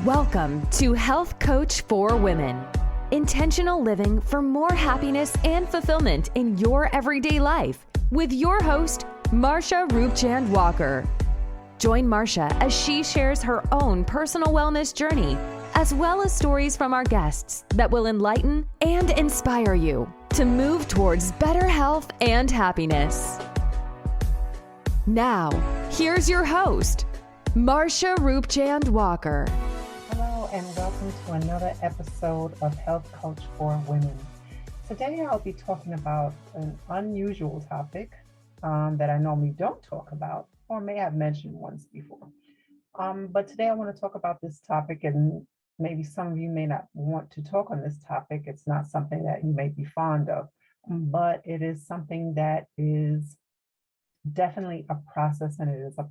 Welcome to Health Coach for Women. Intentional living for more happiness and fulfillment in your everyday life with your host, Marsha Roopchand-Walker. Join Marsha as she shares her own personal wellness journey, as well as stories from our guests that will enlighten and inspire you to move towards better health and happiness. Now, here's your host, Marsha Roopchand-Walker. Hello and welcome to another episode of Health Coach for Women. Today I'll be talking about an unusual topic that I normally don't talk about or may have mentioned once before. But today I want to talk about this topic, and maybe some of you may not want to talk on this topic. It's not something that you may be fond of, but it is something that is definitely a process, and it is a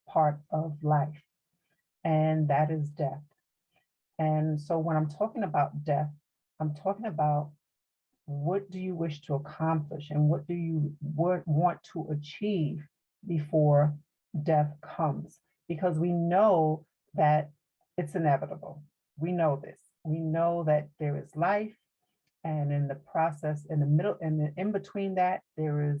part of life, and that is death. And so when I'm talking about death, I'm talking about what do you wish to accomplish and what do you want to achieve before death comes? Because we know that it's inevitable. We know this. We know that there is life, and in the process, in the middle, and in between that, there is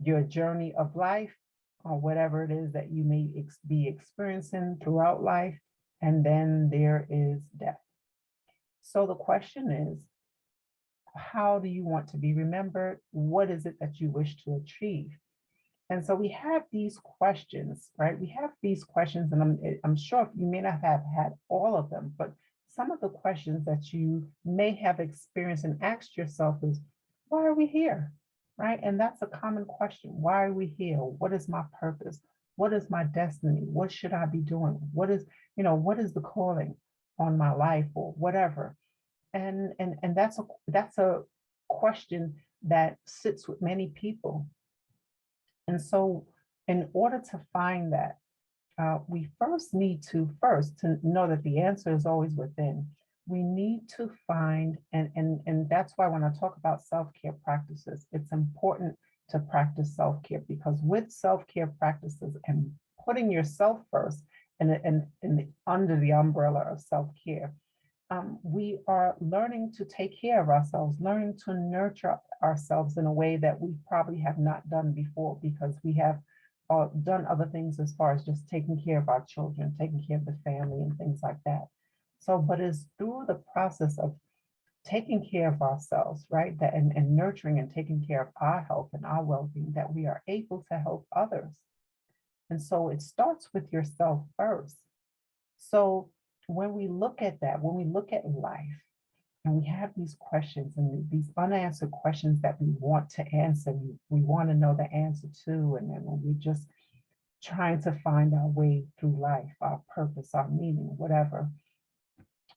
your journey of life, or whatever it is that you may be experiencing throughout life. And then there is death. So the question is, how do you want to be remembered? What is it that you wish to achieve? And so we have these questions, right? We have these questions, and I'm sure you may not have had all of them, but some of the questions that you may have experienced and asked yourself is, why are we here, right? And that's a common question. Why are we here? What is my purpose? What is my destiny? What should I be doing? What is the calling on my life, or whatever? And that's a question that sits with many people. And so in order to find that, we first need to know that the answer is always within. We need to find, and that's why when I talk about self-care practices, it's important to practice self-care, because with self-care practices and putting yourself first and under the umbrella of self-care, we are learning to take care of ourselves, learning to nurture ourselves in a way that we probably have not done before, because we have done other things as far as just taking care of our children, taking care of the family and things like that. So, but it's through the process of taking care of ourselves, right, that and nurturing and taking care of our health and our well-being, that we are able to help others. And so it starts with yourself first. So when we look at that, when we look at life, and we have these questions and these unanswered questions that we want to answer, we want to know the answer to, and then we're just trying to find our way through life, our purpose, our meaning, whatever.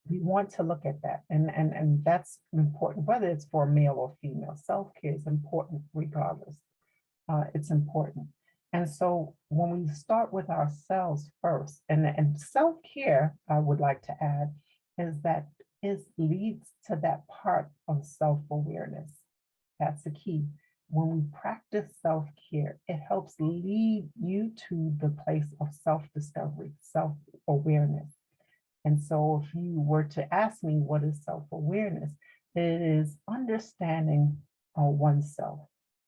We want to look at that, and that's important, whether it's for male or female. Self-care is important regardless. It's important. And so when we start with ourselves first, and self-care, I would like to add, leads to that part of self-awareness. That's the key. When we practice self-care, it helps lead you to the place of self-discovery, self-awareness. And so if you were to ask me, what is self-awareness? It is understanding oneself,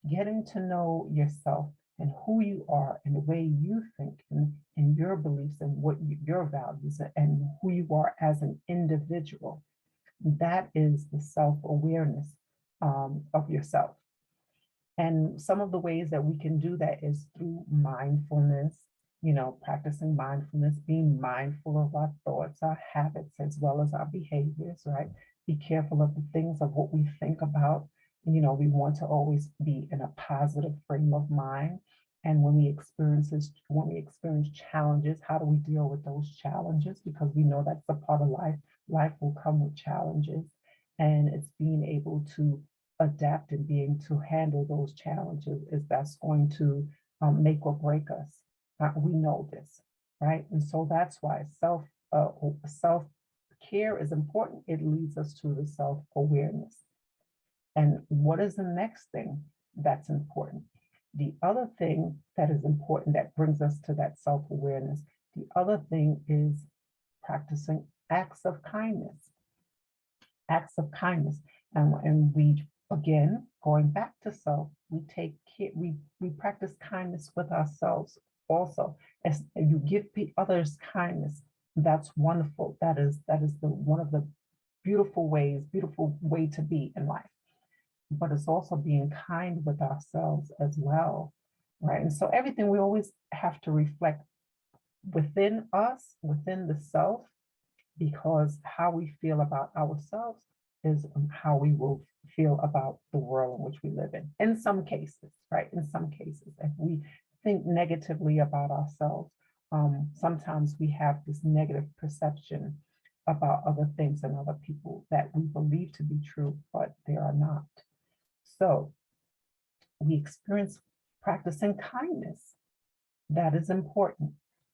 getting to know yourself and who you are and the way you think and your beliefs and what your values and who you are as an individual. That is the self-awareness of yourself. And some of the ways that we can do that is through mindfulness, practicing mindfulness, being mindful of our thoughts, our habits, as well as our behaviors, right? Be careful of the things of what we think about. We want to always be in a positive frame of mind. And when we experience challenges, how do we deal with those challenges? Because we know that's a part of life. Life will come with challenges, and it's being able to adapt and being to handle those challenges that's going to make or break us. We know this, right? And so that's why self-care is important. It leads us to the self-awareness. And what is the next thing that's important? The other thing that is important that brings us to that self-awareness, the other thing is practicing acts of kindness, acts of kindness. And we, again, going back to self, we take care, we practice kindness with ourselves also. As you give others kindness, that's wonderful. That is the one of the beautiful way to be in life. But it's also being kind with ourselves as well, right? And so everything we always have to reflect within us, within the self, because how we feel about ourselves is how we will feel about the world in which we live in some cases, right? In some cases, if we think negatively about ourselves, sometimes we have this negative perception about other things and other people that we believe to be true, but they are not. So we experience practicing kindness. That is important.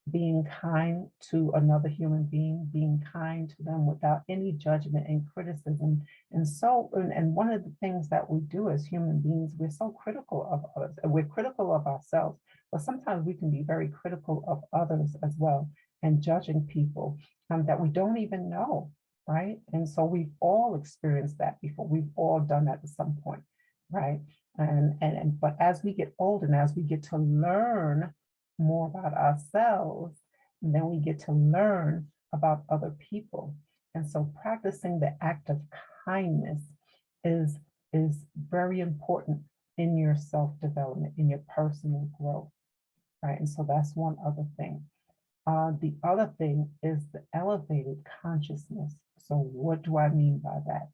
Being kind to another human being, being kind to them without any judgment and criticism. And one of the things that we do as human beings, we're so critical of others, and we're critical of ourselves, but sometimes we can be very critical of others as well, and judging people that we don't even know, right? And so we've all experienced that before. We've all done that at some point, right? But as we get older and as we get to learn more about ourselves, and then we get to learn about other people. And so practicing the act of kindness is very important in your self-development, in your personal growth, right? And so that's one other thing. The other thing is the elevated consciousness. So what do I mean by that?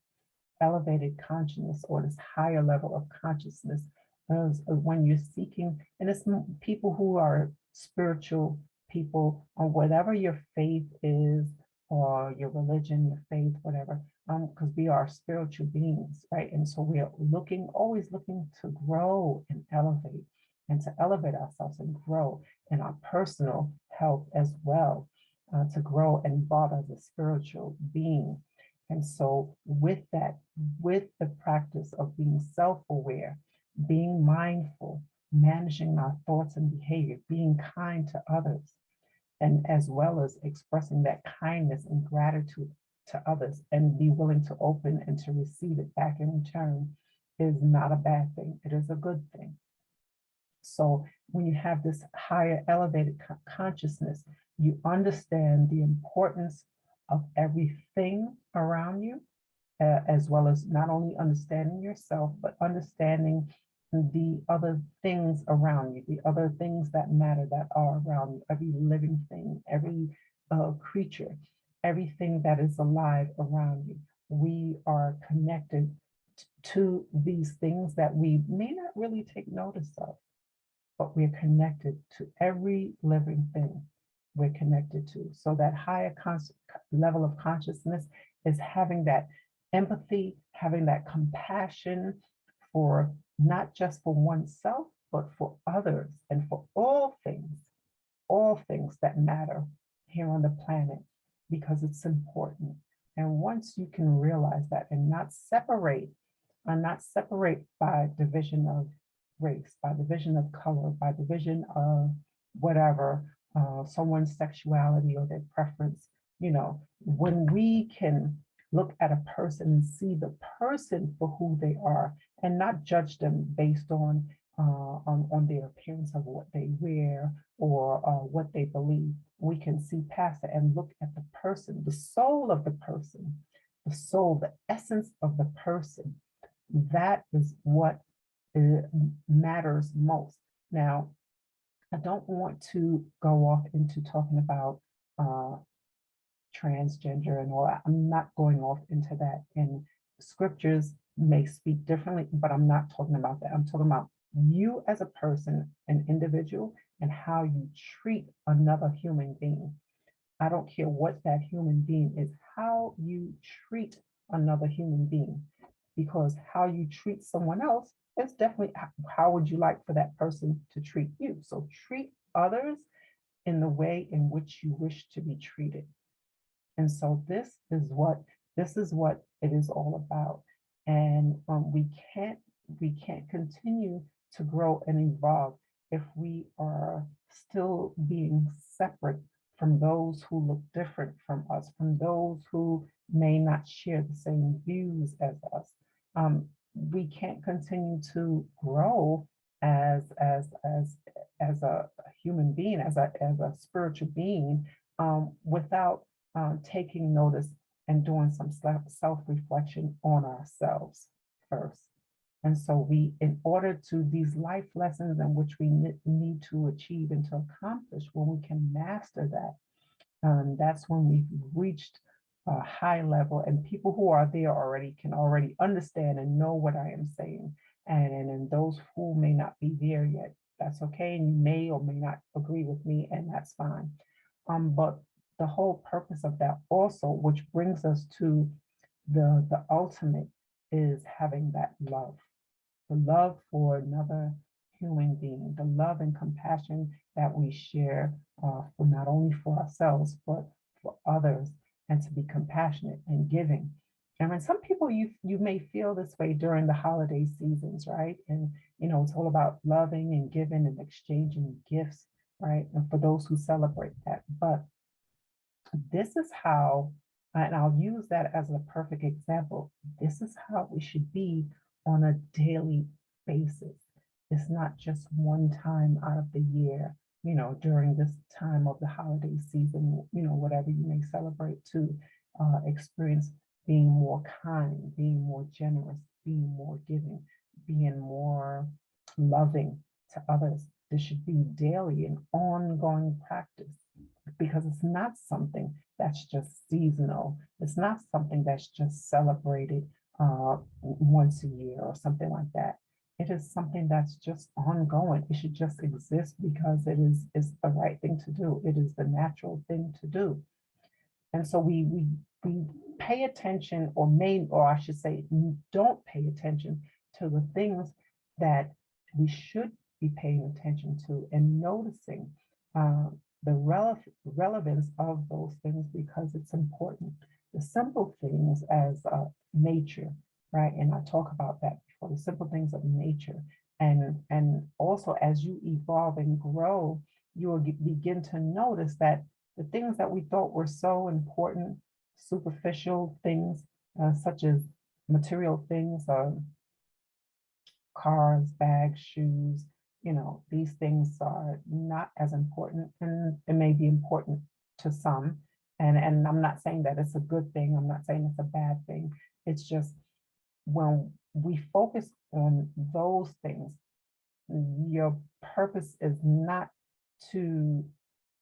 Elevated consciousness, or this higher level of consciousness, is when you're seeking, and it's people who are spiritual people, or whatever your faith is, or your religion, your faith, whatever, because we are spiritual beings, right? And so we are always looking to grow and to elevate ourselves and grow in our personal health as well, to grow and evolve as a spiritual being. And so with that, with the practice of being self-aware, being mindful, managing our thoughts and behavior, being kind to others, and as well as expressing that kindness and gratitude to others, and be willing to open and to receive it back in return, is not a bad thing. It is a good thing. So when you have this higher elevated consciousness, you understand the importance of everything around you, as well as not only understanding yourself, but understanding the other things around you, the other things that matter that are around you, every living thing, every creature, everything that is alive around you. We are connected to these things that we may not really take notice of, but we're connected to every living thing we're connected to. So that higher level of consciousness is having that empathy, having that compassion for not just for oneself, but for others, and for all things that matter here on the planet, because it's important. And once you can realize that and not separate by division of race, by division of color, by division of whatever, someone's sexuality or their preference, when we can look at a person and see the person for who they are, and not judge them based on their appearance of what they wear or what they believe. We can see past it and look at the person, the soul of the person, the essence of the person. That is what matters most. Now, I don't want to go off into talking about transgender and all that. I'm not going off into that. And scriptures may speak differently, but I'm not talking about that. I'm talking about you as a person, an individual, and how you treat another human being. I don't care what that human being is, how you treat another human being, because how you treat someone else is definitely how would you like for that person to treat you. So treat others in the way in which you wish to be treated. And so this is what it is all about. And we can't continue to grow and evolve if we are still being separate from those who look different from us, from those who may not share the same views as us. We can't continue to grow as a human being, as a spiritual being, without taking notice and doing some self-reflection on ourselves first. And so we, in order to these life lessons in which we need to achieve and to accomplish, when we can master that, that's when we've reached a high level, and people who are there already can already understand and know what I am saying. And those who may not be there yet, that's okay. And you may or may not agree with me, and that's fine. But the whole purpose of that also, which brings us to the ultimate, is having that love, the love for another human being, the love and compassion that we share, for not only for ourselves, but for others, and to be compassionate and giving. And when some people, you may feel this way during the holiday seasons, right? And it's all about loving and giving and exchanging gifts, right? And for those who celebrate that. But this is how, and I'll use that as a perfect example. This is how we should be on a daily basis. It's not just one time out of the year, during this time of the holiday season, whatever you may celebrate, to experience being more kind, being more generous, being more giving, being more loving to others. This should be daily and ongoing practice, because it's not something that's just seasonal. It's not something that's just celebrated once a year or something like that. It is something that's just ongoing. It should just exist because is the right thing to do. It is the natural thing to do. And so we pay attention, or I should say, don't pay attention to the things that we should be paying attention to, and noticing the relevance of those things, because it's important. The simple things as nature, right? And I talk about that before, the simple things of nature. And also, as you evolve and grow, you will begin to notice that the things that we thought were so important, superficial things, such as material things, cars, bags, shoes, these things are not as important, and it may be important to some. And I'm not saying that it's a good thing. I'm not saying it's a bad thing. It's just when we focus on those things, your purpose is not to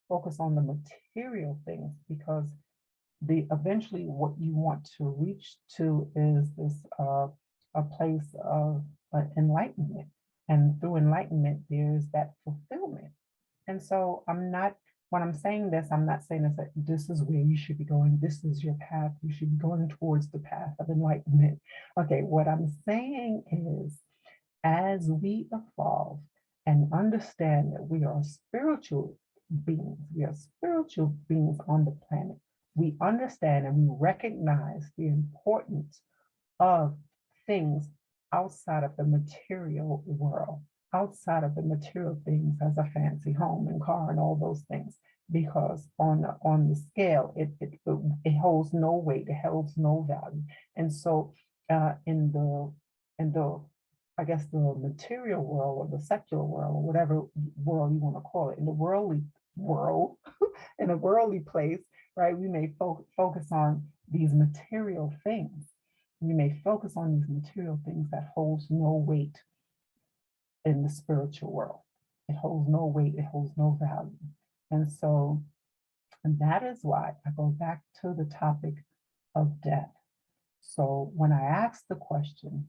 focus on the material things, because eventually what you want to reach to is this a place of enlightenment. And through enlightenment, there's that fulfillment. And so when I'm saying this, I'm not saying that this is where you should be going. This is your path. You should be going towards the path of enlightenment. Okay, what I'm saying is, as we evolve and understand that we are spiritual beings, we are spiritual beings on the planet, we understand and we recognize the importance of things outside of the material world, outside of the material things as a fancy home and car and all those things, because on the scale, it holds no weight, it holds no value. And so in the I guess the material world, or the secular world, or whatever world you want to call it, in the worldly world, in a worldly place, right? We may focus on these material things. We may focus on these material things that holds no weight in the spiritual world. It holds no weight, it holds no value. And so, and that is why I go back to the topic of death. So when I ask the question,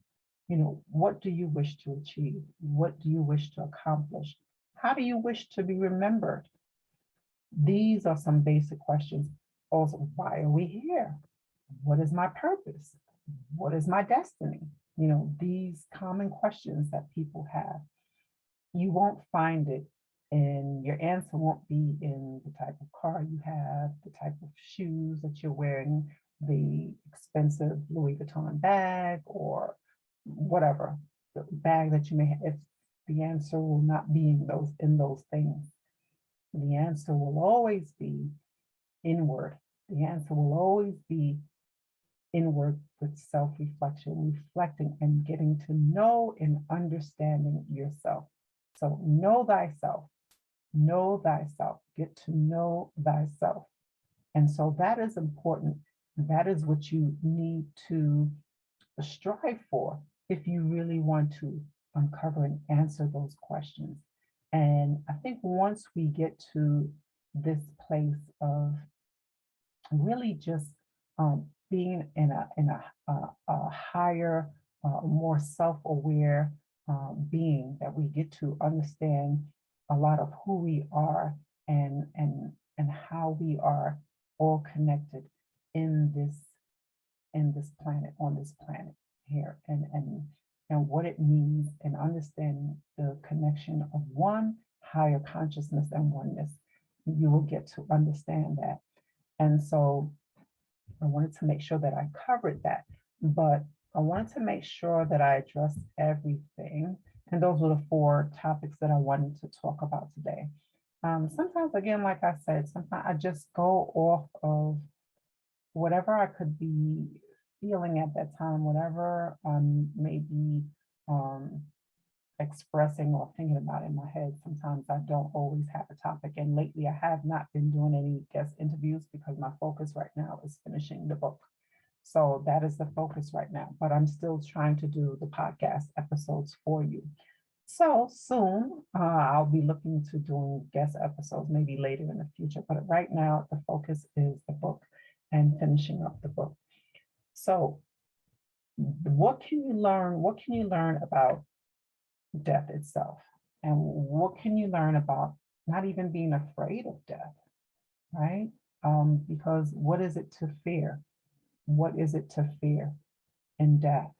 what do you wish to achieve? What do you wish to accomplish? How do you wish to be remembered? These are some basic questions. Also, why are we here? What is my purpose? What is my destiny? These common questions that people have. You won't find it, and your answer won't be in the type of car you have, the type of shoes that you're wearing, the expensive Louis Vuitton bag, or whatever the bag that you may have. If the answer will not be in those things. The answer will always be inward. The answer will always be inward with self-reflection, reflecting and getting to know and understanding yourself. So know thyself, get to know thyself. And so that is important. That is what you need to strive for if you really want to uncover and answer those questions. And I think once we get to this place of really just being in a higher, more self-aware being, that we get to understand a lot of who we are and how we are all connected in this planet, on this planet here, and what it means, and understanding the connection of one higher consciousness and oneness. You will get to understand that. And so I wanted to make sure that I covered that, but I wanted to make sure that I addressed everything. And those were the 4 topics that I wanted to talk about today. Sometimes, again, like I said, sometimes I just go off of whatever I could be feeling at that time, whatever maybe um, expressing or thinking about in my head. Sometimes I don't always have a topic. And lately I have not been doing any guest interviews because my focus right now is finishing the book. So that is the focus right now, but I'm still trying to do the podcast episodes for you. So soon I'll be looking to doing guest episodes maybe later in the future, but right now the focus is the book and finishing up the book. So what can you learn? What can you learn about death itself? And what can you learn about not even being afraid of death, right? Because what is it to fear? What is it to fear in death?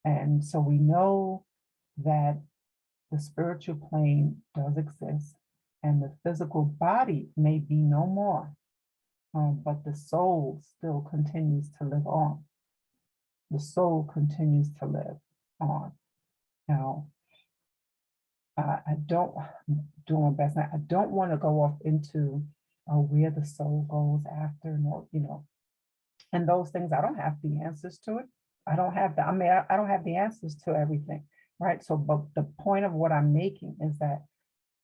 And so we know that the spiritual plane does exist and the physical body may be no more, but the soul still continues to live on. The soul continues to live on. Now, I don't do my best. I don't want to go off into where the soul goes after, and those things. I don't have the answers to it. I don't have the. I mean, I don't have the answers to everything, right? So, but the point of what I'm making is that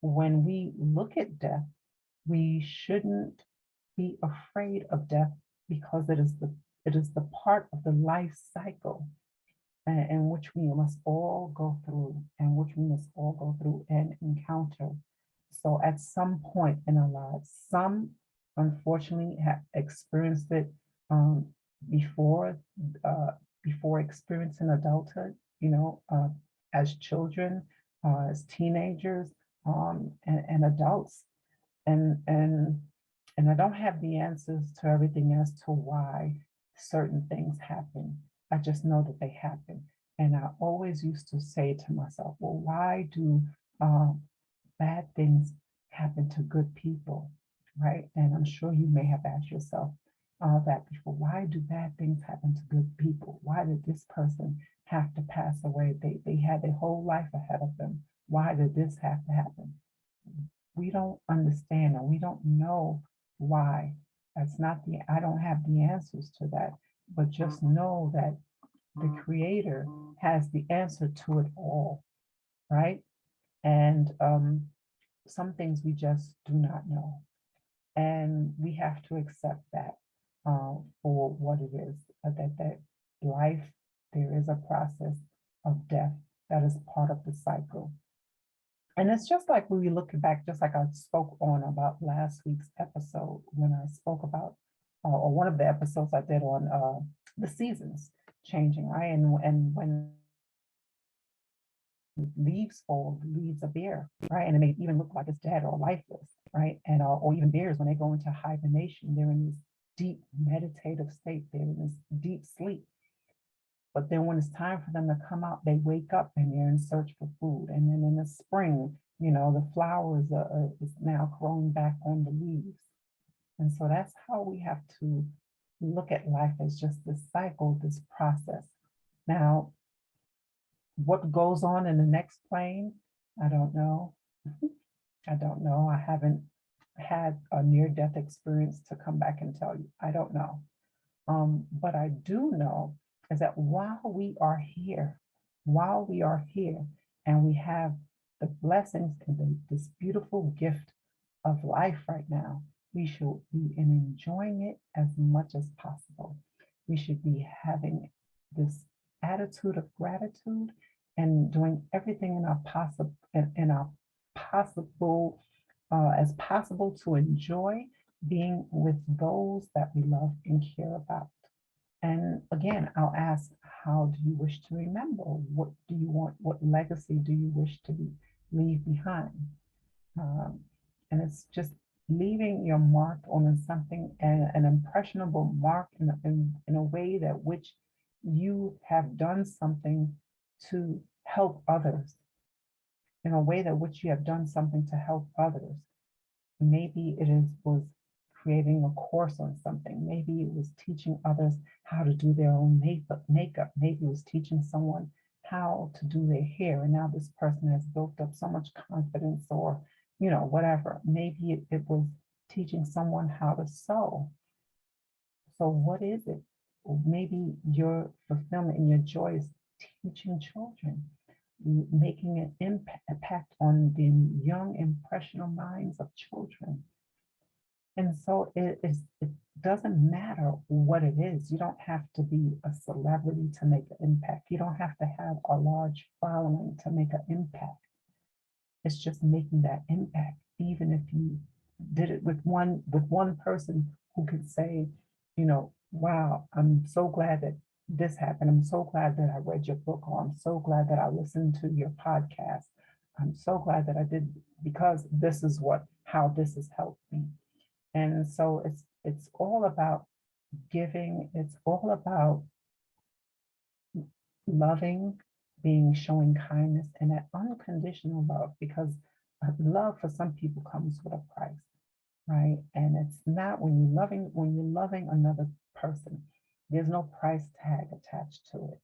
when we look at death, we shouldn't be afraid of death because it is the part of the life cycle in which we must all go through, and which we must all go through and encounter. So at some point in our lives, some unfortunately have experienced it um, before before experiencing adulthood, as children, as teenagers, and adults. And and I don't have the answers to everything as to why certain things happen. I just know that they happen. And I always used to say to myself, well, why do uh, bad things happen to good people, right? And I'm sure you may have asked yourself that before. Why do bad things happen to good people? Why did this person have to pass away? They had their whole life ahead of them. Why did this have to happen? We don't understand, and we don't know why. I don't have the answers to that, but just know that the creator has the answer to it all, right? And some things we just do not know. And we have to accept that for what it is, that life, there is a process of death that is part of the cycle. And it's just like when we look back, just like I spoke on about last week's episode when I spoke about, or one of the episodes I did on the seasons changing, right? And when leaves fall, the leaves are bare, right? And it may even look like it's dead or lifeless, right? And or even bears, when they go into hibernation, they're in this deep meditative state, they're in this deep sleep. But then when it's time for them to come out, they wake up and they're in search for food. And then in the spring, the flowers is now growing back on the leaves. And so that's how we have to look at life, as just this cycle, this process. Now, what goes on in the next plane, I don't know. I don't know. I haven't had a near-death experience to come back and tell you. I don't know. But I do know is that while we are here, and we have the blessings and this beautiful gift of life right now, we should be enjoying it as much as possible. We should be having this attitude of gratitude and doing everything in our possible as possible to enjoy being with those that we love and care about. And again, I'll ask, how do you wish to remember? What do you want? What legacy do you wish to leave behind? Um, and it's just leaving your mark on something, an impressionable mark in a way that which you have done something to help others, in a way that which you have done something to help others. Maybe was creating a course on something. Maybe it was teaching others how to do their own makeup. Maybe it was teaching someone how to do their hair. And now this person has built up so much confidence, or, whatever. Maybe it was teaching someone how to sew. So what is it? Maybe your fulfillment and your joy is teaching children, making an impact on the young, impressionable minds of children. And so it doesn't matter what it is. You don't have to be a celebrity to make an impact. You don't have to have a large following to make an impact. It's just making that impact, even if you did it with one person who could say, wow, I'm so glad that this happened. I'm so glad that I read your book, or I'm so glad that I listened to your podcast. I'm so glad that I did, because this is how this has helped me. And so it's all about giving. It's all about loving, showing kindness, and that unconditional love, because love for some people comes with a price, right? And it's not when you're loving another person, there's no price tag attached to it.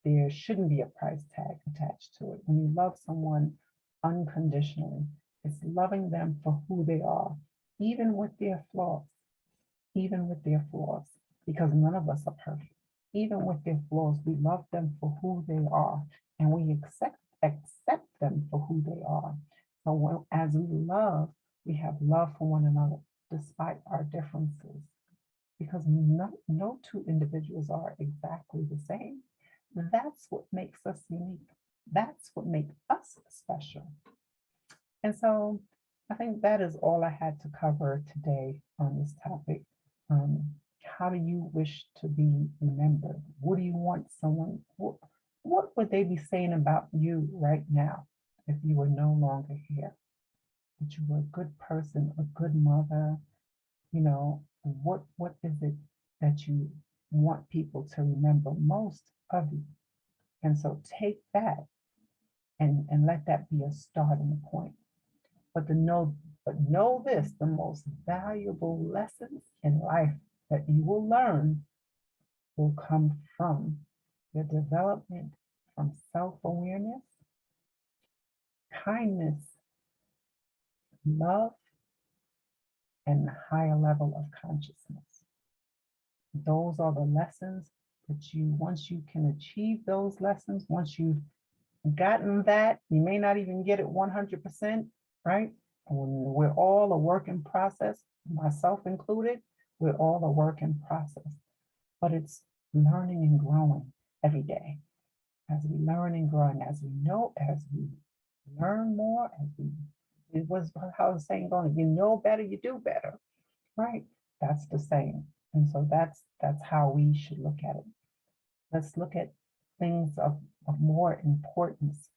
There shouldn't be a price tag attached to it. When you love someone unconditionally, it's loving them for who they are, even with their flaws, because none of us are perfect. Even with their flaws, we love them for who they are, and we accept them for who they are. So as we love, we have love for one another despite our differences, because no two individuals are exactly the same. That's what makes us unique. That's what makes us special. And so I think that is all I had to cover today on this topic. How do you wish to be remembered? What do you want what would they be saying about you right now if you were no longer here? That you were a good person, a good mother, what is it that you want people to remember most of you? And so take that and let that be a starting point. But know this, the most valuable lessons in life that you will learn will come from your development, from self-awareness, kindness, love, and a higher level of consciousness. Those are the lessons that once you can achieve those lessons, once you've gotten that, you may not even get it 100%, right? We're all a work in process, myself included. We're all a work in process, but it's learning and growing every day. As we learn and grow, and as we learn more, it was how the saying going, if you know better, you do better, right? That's the saying. And so that's how we should look at it. Let's look at things of more importance,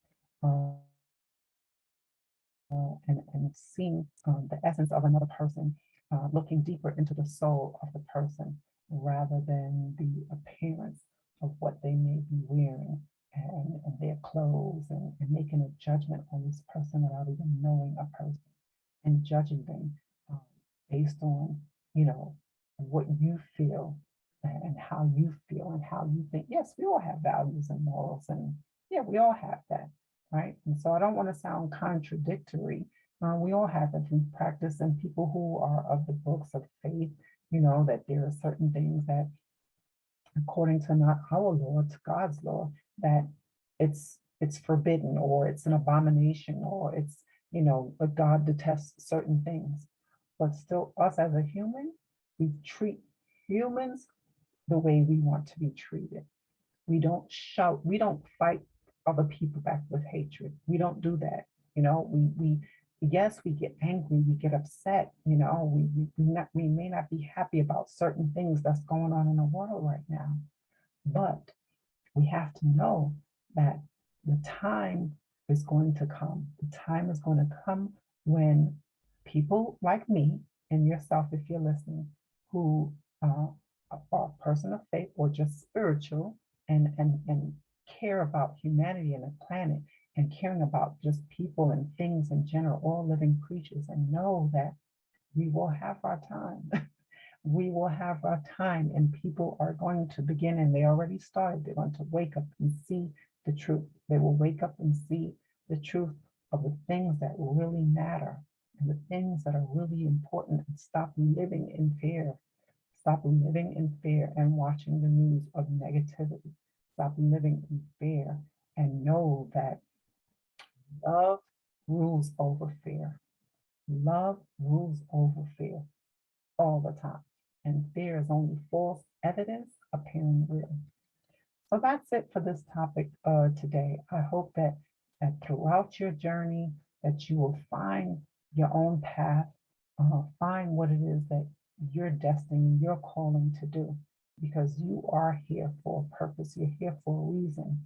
and seeing the essence of another person, looking deeper into the soul of the person rather than the appearance of what they may be wearing and their clothes, and making a judgment on this person without even knowing a person, and judging them based on, what you feel and how you feel and how you think. Yes, we all have values and morals, and yeah, we all have that, right? And so I don't want to sound contradictory, We all have it from practice, and people who are of the books of faith, that there are certain things that, according to not our law, to God's law, that it's forbidden or it's an abomination or it's, but God detests certain things. But still, us as a human, we treat humans the way we want to be treated. We don't shout, we don't fight other people back with hatred. We don't do that. We yes, we get angry, we get upset, we may not be happy about certain things that's going on in the world right now. But we have to know that the time is going to come. The time is going to come when people like me and yourself, if you're listening, who are a person of faith or just spiritual and care about humanity and the planet and caring about just people and things in general, all living creatures, and know that we will have our time. We will have our time, and people are going to begin, and they already started. They're going to wake up and see the truth. They will wake up and see the truth of the things that really matter and the things that are really important, and stop living in fear. Stop living in fear and watching the news of negativity. Stop living in fear and know that love rules over fear. Love rules over fear all the time. And fear is only false evidence appearing real. So that's it for this topic today. I hope that throughout your journey that you will find your own path, find what it is that you're destined, you're calling to do, because you are here for a purpose. You're here for a reason.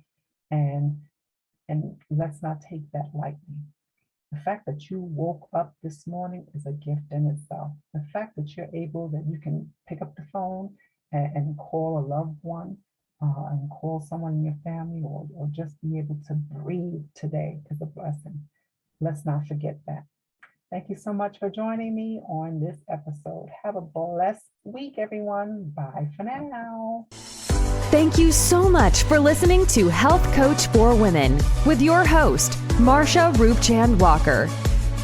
And let's not take that lightly. The fact that you woke up this morning is a gift in itself. The fact that you're able, that you can pick up the phone and call a loved one and call someone in your family, or just be able to breathe today is a blessing. Let's not forget that. Thank you so much for joining me on this episode. Have a blessed week, everyone. Bye for now. Thank you so much for listening to Health Coach for Women with your host, Marsha Roopchand-Walker.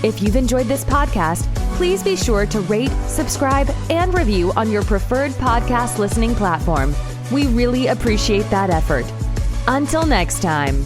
If you've enjoyed this podcast, please be sure to rate, subscribe, and review on your preferred podcast listening platform. We really appreciate that effort. Until next time.